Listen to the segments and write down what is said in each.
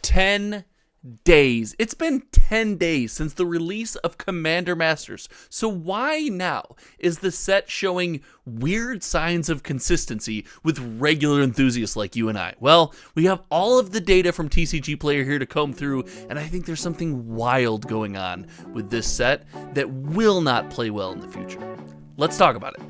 10 days. It's been 10 days since the release of Commander Masters. So why now is the set showing weird signs of consistency with regular enthusiasts like you and I? Well, we have all of the data from TCG Player here to comb through, and I think there's something wild going on with this set that will not play well in the future. Let's talk about it.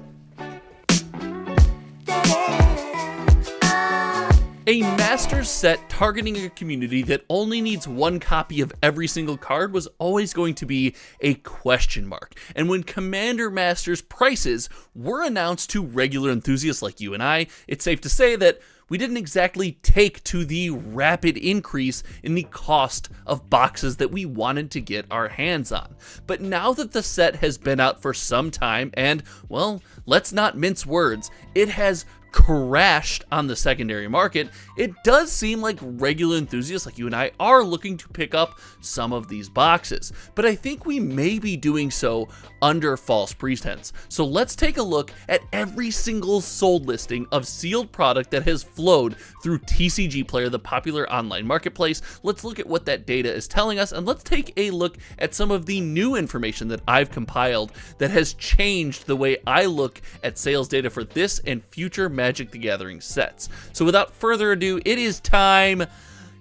A Masters set targeting a community that only needs one copy of every single card was always going to be a question mark. And when Commander Masters prices were announced to regular enthusiasts like you and I, it's safe to say that we didn't exactly take to the rapid increase in the cost of boxes that we wanted to get our hands on. But now that the set has been out for some time and, well, let's not mince words, it has crashed on the secondary market, it does seem like regular enthusiasts like you and I are looking to pick up some of these boxes. But I think we may be doing so under false pretense. So let's take a look at every single sold listing of sealed product that has flowed through TCG Player, the popular online marketplace. Let's look at what that data is telling us, and let's take a look at some of the new information that I've compiled that has changed the way I look at sales data for this and future Magic the Gathering sets. So without further ado, it is time.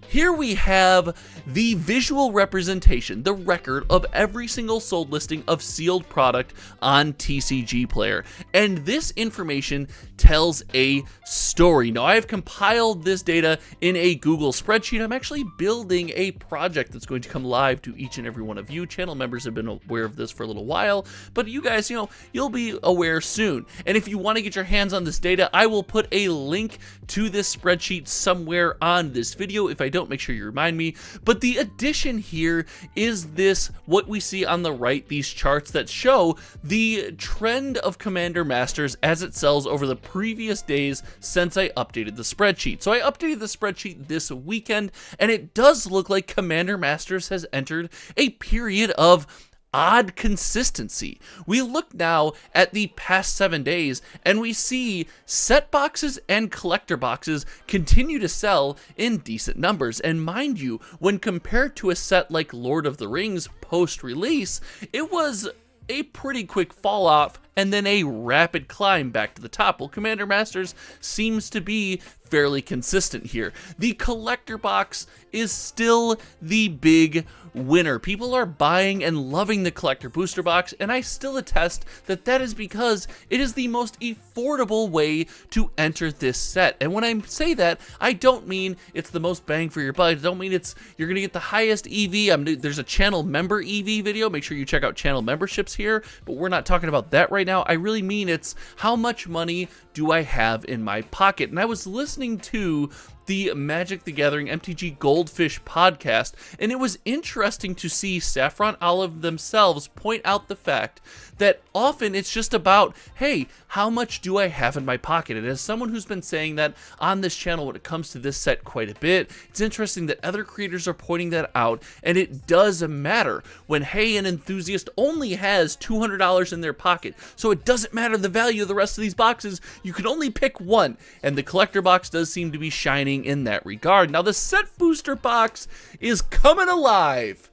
Here we have the visual representation, the record of every single sold listing of sealed product on TCG Player. And this information tells a story. Now, I have compiled this data in a Google spreadsheet. I'm actually building a project that's going to come live to each and every one of you. Channel members have been aware of this for a little while, but you guys, you'll be aware soon. And if you want to get your hands on this data, I will put a link to this spreadsheet somewhere on this video. If I don't, make sure you remind me. But the addition here is this, what we see on the right, these charts that show the trend of Commander Masters as it sells over the previous days since I updated the spreadsheet. So I updated the spreadsheet this weekend, and it does look like Commander Masters has entered a period of odd consistency. We look now at the past 7 days and we see set boxes and collector boxes continue to sell in decent numbers. And mind you, when compared to a set like Lord of the Rings post-release, it was a pretty quick fall off and then a rapid climb back to the top. Well, Commander Masters seems to be fairly consistent here. The collector box is still the big winner. People are buying and loving the collector booster box, and I still attest that that is because it is the most affordable way to enter this set. And when I say that, I don't mean it's the most bang for your buck. I don't mean you're gonna get the highest EV. There's a channel member EV video. Make sure you check out channel memberships here, but we're not talking about that right now. I really mean it's how much money do I have in my pocket. And I was listening to the Magic the Gathering MTG Goldfish podcast, and it was interesting to see Saffron Olive themselves point out the fact that often it's just about, hey, how much do I have in my pocket? And as someone who's been saying that on this channel when it comes to this set quite a bit, it's interesting that other creators are pointing that out, and it does matter when, hey, an enthusiast only has $200 in their pocket, so it doesn't matter the value of the rest of these boxes, you can only pick one, and the collector box does seem to be shining in that regard. Now, the set booster box is coming alive,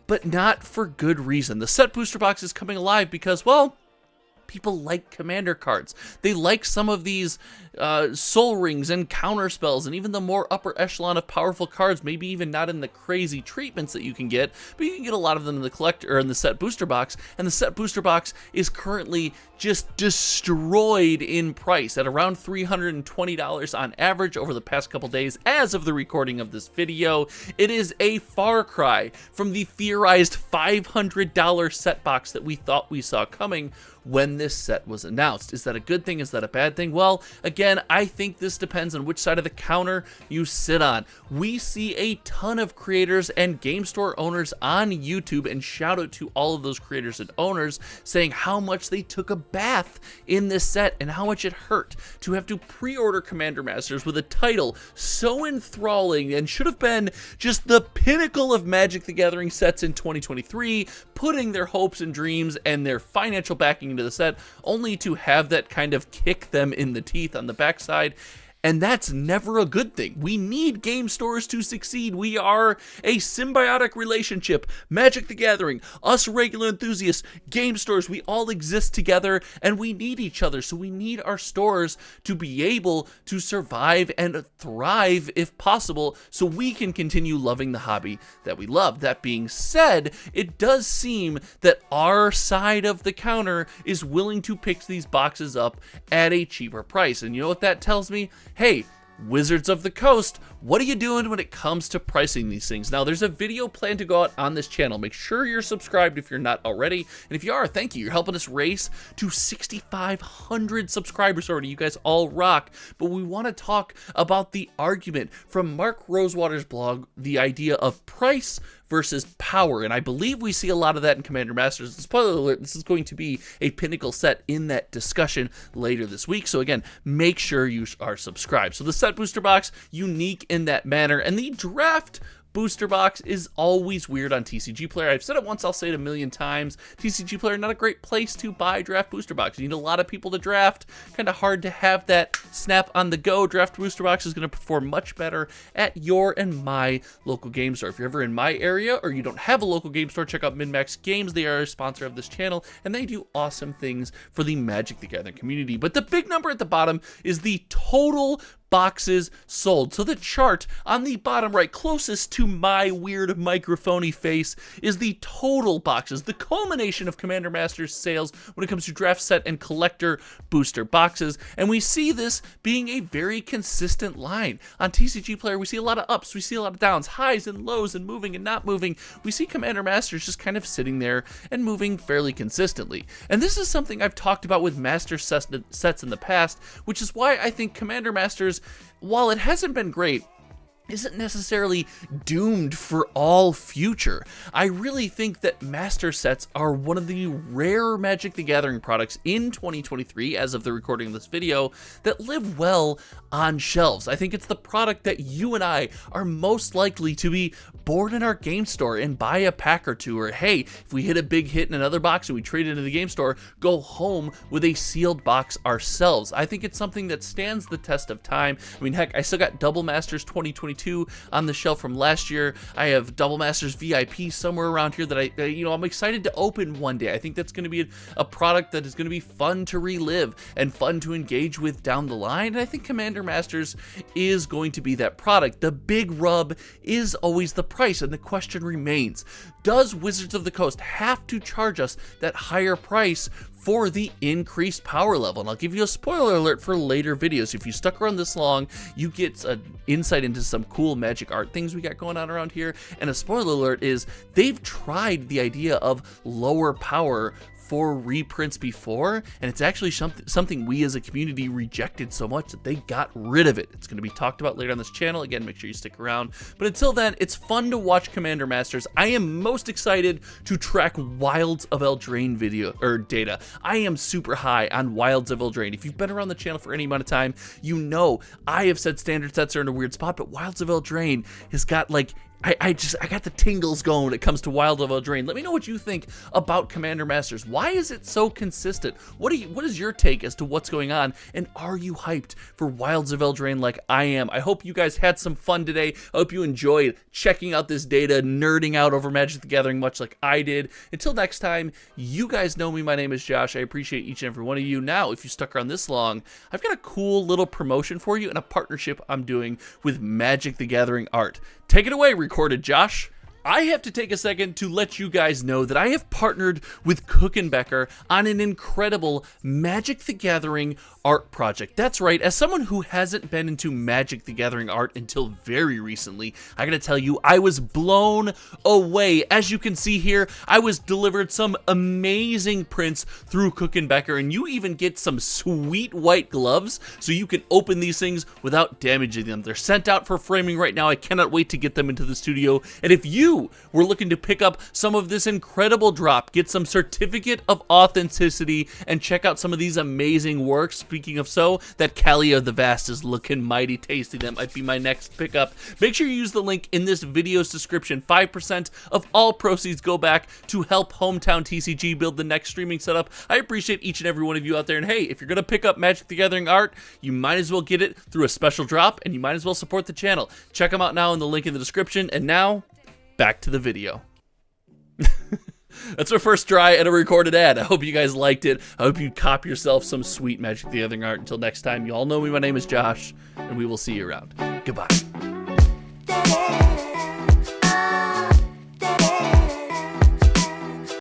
but not for good reason. The set booster box is coming alive because, well, people like commander cards. They like some of these soul rings and counter spells, and even the more upper echelon of powerful cards, maybe even not in the crazy treatments that you can get, but you can get a lot of them in the collector or in the set booster box. And the set booster box is currently just destroyed in price at around $320 on average over the past couple days as of the recording of this video. It is a far cry from the theorized $500 set box that we thought we saw coming when this set was announced. Is that a good thing? Is that a bad thing? Well, again, I think this depends on which side of the counter you sit on. We see a ton of creators and game store owners on YouTube, and shout out to all of those creators and owners saying how much they took a bath in this set and how much it hurt to have to pre-order Commander Masters with a title so enthralling and should have been just the pinnacle of Magic the Gathering sets in 2023, putting their hopes and dreams and their financial backing into the set, only to have that kind of kick them in the teeth on the backside. and that's never a good thing. We need game stores to succeed. We are a symbiotic relationship. Magic the Gathering, us regular enthusiasts, game stores, we all exist together, and we need each other. So we need our stores to be able to survive and thrive if possible, so we can continue loving the hobby that we love. That being said, it does seem that our side of the counter is willing to pick these boxes up at a cheaper price. And you know what that tells me? Hey, Wizards of the Coast, what are you doing when it comes to pricing these things? Now, there's a video planned to go out on this channel. Make sure you're subscribed if you're not already. And if you are, thank you. You're helping us race to 6,500 subscribers already. You guys all rock. But we want to talk about the argument from Mark Rosewater's blog, the idea of price versus power, and I believe we see a lot of that in Commander Masters. Spoiler alert, this is going to be a pinnacle set in that discussion later this week, so again, make sure you are subscribed. So the set booster box, unique in that manner, and the draft booster box is always weird on TCG Player. I've said it once, I'll say it a million times. TCG Player, not a great place to buy draft booster box. You need a lot of people to draft. Kind of hard to have that snap on the go. Draft booster box is going to perform much better at your and my local game store. If you're ever in my area or you don't have a local game store, check out MinMax Games. They are a sponsor of this channel and they do awesome things for the Magic the Gathering community. But the big number at the bottom is the total boxes sold. So the chart on the bottom right, closest to my weird microphony face, is the total boxes, the culmination of Commander Masters sales when it comes to draft set and collector booster boxes. And we see this being a very consistent line. On TCG Player, we see a lot of ups, we see a lot of downs, highs and lows, and moving and not moving. We see Commander Masters just kind of sitting there and moving fairly consistently. And this is something I've talked about with Master sets in the past, which is why I think Commander Masters, while it hasn't been great, isn't necessarily doomed for all future. I really think that master sets are one of the rare Magic the Gathering products in 2023, as of the recording of this video, that live well on shelves. I think it's the product that you and I are most likely to be bored in our game store and buy a pack or two, or hey, if we hit a big hit in another box and we trade it into the game store, go home with a sealed box ourselves. I think it's something that stands the test of time. I mean, heck, I still got Double Masters 2022 on the shelf from last year. I have Double Masters VIP somewhere around here that I'm excited to open one day. I think that's going to be a product that is going to be fun to relive and fun to engage with down the line. And I think Commander Masters is going to be that product. The big rub is always the price, and the question remains, does Wizards of the Coast have to charge us that higher price for the increased power level? And I'll give you a spoiler alert for later videos. If you stuck around this long, you get an insight into some cool Magic art things we got going on around here. And a spoiler alert is they've tried the idea of lower power for reprints before, and it's actually something we as a community rejected so much that they got rid of it. It's going to be talked about later on this channel. Again, make sure you stick around. But until then, it's fun to watch Commander Masters. I am most excited to track Wilds of Eldraine data. I am super high on Wilds of Eldraine. If you've been around the channel for any amount of time, you know I have said standard sets are in a weird spot, but Wilds of Eldraine has got like I got the tingles going when it comes to Wild of Eldraine. Let me know what you think about Commander Masters. Why is it so consistent? What is your take as to what's going on? And are you hyped for Wilds of Eldraine like I am? I hope you guys had some fun today. I hope you enjoyed checking out this data, nerding out over Magic the Gathering much like I did. Until next time, you guys know me. My name is Josh. I appreciate each and every one of you. Now, if you stuck around this long, I've got a cool little promotion for you and a partnership I'm doing with Magic the Gathering Art. Take it away, Recorded Josh. I have to take a second to let you guys know that I have partnered with Cook & Becker on an incredible Magic the Gathering art project. That's right, as someone who hasn't been into Magic the Gathering art until very recently, I gotta tell you, I was blown away. As you can see here, I was delivered some amazing prints through Cook & Becker, and you even get some sweet white gloves so you can open these things without damaging them. They're sent out for framing right now. I cannot wait to get them into the studio, and if you you were looking to pick up some of this incredible drop, get some certificate of authenticity, and check out some of these amazing works. Speaking of so, that Callie of the Vast is looking mighty tasty. That might be my next pickup. Make sure you use the link in this video's description. 5% of all proceeds go back to help Hometown TCG build the next streaming setup. I appreciate each and every one of you out there, and hey, if you're gonna pick up Magic the Gathering art, you might as well get it through a special drop, and you might as well support the channel. Check them out now in the link in the description, and now, back to the video. That's our first try at a recorded ad. I hope you guys liked it. I hope you cop yourself some sweet Magic the Gathering art. Until next time, you all know me, my name is Josh, and we will see you around. Goodbye.